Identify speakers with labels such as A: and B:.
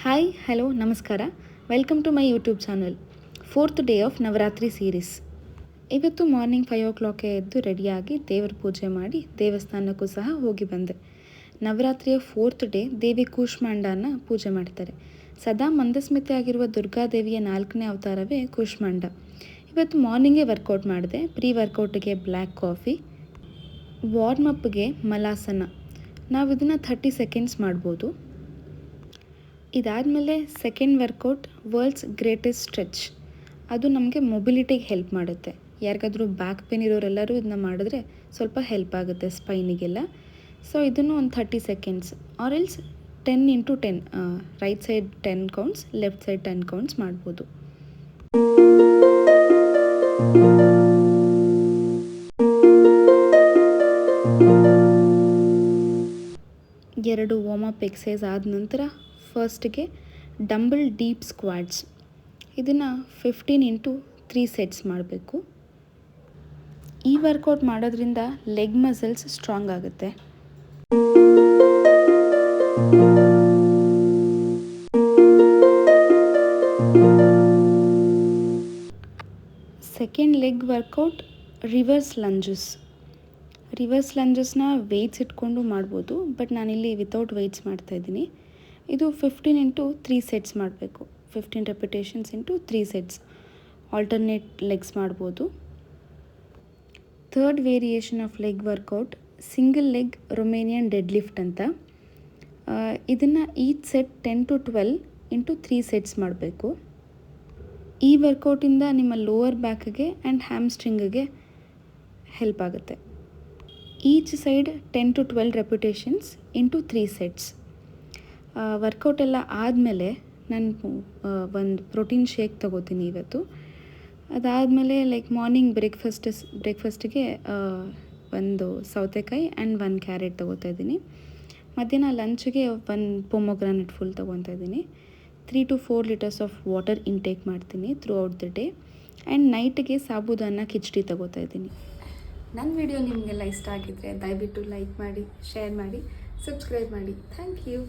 A: Hi hello ನಮಸ್ಕಾರ. Welcome to my YouTube channel. 4th day of Navratri series. ಇವತ್ತು morning 5 o'clock ಎದ್ದು ರೆಡಿಯಾಗಿ ದೇವರ ಪೂಜೆ ಮಾಡಿ ದೇವಸ್ಥಾನಕ್ಕೂ ಸಹ ಹೋಗಿ ಬಂದೆ. ನವರಾತ್ರಿಯ 4th ಡೇ ದೇವಿ ಕೂಷ್ಮಾಂಡನ ಪೂಜೆ ಮಾಡ್ತಾರೆ. ಸದಾ ಮಂದಸ್ಮಿತೆ ಆಗಿರುವ ದುರ್ಗಾದೇವಿಯ 4ನೇ ಅವತಾರವೇ ಕೂಷ್ಮಾಂಡ. ಇವತ್ತು ಮಾರ್ನಿಂಗೇ ವರ್ಕೌಟ್ ಮಾಡಿದೆ. ಪ್ರೀ ವರ್ಕೌಟಿಗೆ ಬ್ಲ್ಯಾಕ್ ಕಾಫಿ, ವಾರ್ಮಪ್ಗೆ ಮಲಾಸನ. ನಾವು ಇದನ್ನು 30 seconds ಮಾಡ್ಬೋದು. ಇದಾದಮೇಲೆ second workout world's greatest stretch. ಅದು ನಮಗೆ ಮೊಬಿಲಿಟಿಗೆ ಹೆಲ್ಪ್ ಮಾಡುತ್ತೆ. ಯಾರಿಗಾದರೂ ಬ್ಯಾಕ್ ಪೇನ್ ಇರೋರೆಲ್ಲರೂ ಇದನ್ನ ಮಾಡಿದ್ರೆ ಸ್ವಲ್ಪ ಹೆಲ್ಪ್ ಆಗುತ್ತೆ ಸ್ಪೈನಿಗೆಲ್ಲ. ಸೊ ಇದನ್ನು ಒಂದು 30 seconds or else 10 into 10, right side 10 counts, left side 10 counts ಮಾಡ್ಬೋದು. ಎರಡು ವಾರ್ಮಪ್ ಎಕ್ಸಸೈಸ್ ಆದ ನಂತರ ಫಸ್ಟ್ಗೆ ಡಂಬಲ್ ಡೀಪ್ ಸ್ಕ್ವಾಟ್ಸ್. ಇದನ್ನು 15 into 3 sets ಮಾಡಬೇಕು. ಈ ವರ್ಕೌಟ್ ಮಾಡೋದ್ರಿಂದ ಲೆಗ್ ಮಸಲ್ಸ್ ಸ್ಟ್ರಾಂಗ್ ಆಗುತ್ತೆ. Second leg workout reverse lunges. Reverse ಲಂಜಸ್ನ ವೆಯ್ಟ್ಸ್ ಇಟ್ಕೊಂಡು ಮಾಡ್ಬೋದು, ಬಟ್ ನಾನಿಲ್ಲಿ ವಿತೌಟ್ ವೆಯ್ಟ್ಸ್ ಮಾಡ್ತಾಯಿದ್ದೀನಿ. ಇದು 15 into 3 sets ಮಾಡಬೇಕು. 15 repetitions into 3 sets. Alternate legs ಮಾಡ್ಬೋದು. Third variation of leg workout single leg Romanian deadlift ಅಂತ. ಇದನ್ನು each set 10 to 12 into 3 sets ಮಾಡಬೇಕು. ಈ ವರ್ಕೌಟಿಂದ ನಿಮ್ಮ ಲೋವರ್ ಬ್ಯಾಕ್ಗೆ ಆ್ಯಂಡ್ ಹ್ಯಾಮ್ಸ್ಟ್ರಿಂಗ್ಗೆ ಹೆಲ್ಪ್ ಆಗುತ್ತೆ. Each side 10 to 12 repetitions into 3 sets. Workout ಎಲ್ಲ ಆದಮೇಲೆ ನಾನು ಒಂದು ಪ್ರೋಟೀನ್ ಶೇಕ್ ತೊಗೋತೀನಿ ಇವತ್ತು. ಅದಾದಮೇಲೆ ಲೈಕ್ ಮಾರ್ನಿಂಗ್ ಬ್ರೇಕ್ಫಾಸ್ಟಿಗೆ ಒಂದು ಸೌತೆಕಾಯಿ ಆ್ಯಂಡ್ 1 ಕ್ಯಾರೆಟ್ ತೊಗೋತಾ ಇದ್ದೀನಿ. ಮಧ್ಯಾಹ್ನ ಲಂಚ್ಗೆ 1 ಪೊಮೊಗ್ರಾನೆಟ್ ಫುಲ್ ತೊಗೊತಾ ಇದ್ದೀನಿ. 3 to 4 liters of water intake ಮಾಡ್ತೀನಿ throughout the day. And ನೈಟ್ಗೆ ಸಾಬೂದಾನ ಕಿಚಡಿ ತೊಗೋತಾ ಇದ್ದೀನಿ. ನನ್ನ ವಿಡಿಯೋ ನಿಮಗೆಲ್ಲ ಇಷ್ಟ ಆಗಿದ್ದರೆ ದಯವಿಟ್ಟು ಲೈಕ್ ಮಾಡಿ, ಶೇರ್ ಮಾಡಿ, ಸಬ್ಸ್ಕ್ರೈಬ್ ಮಾಡಿ. Thank you.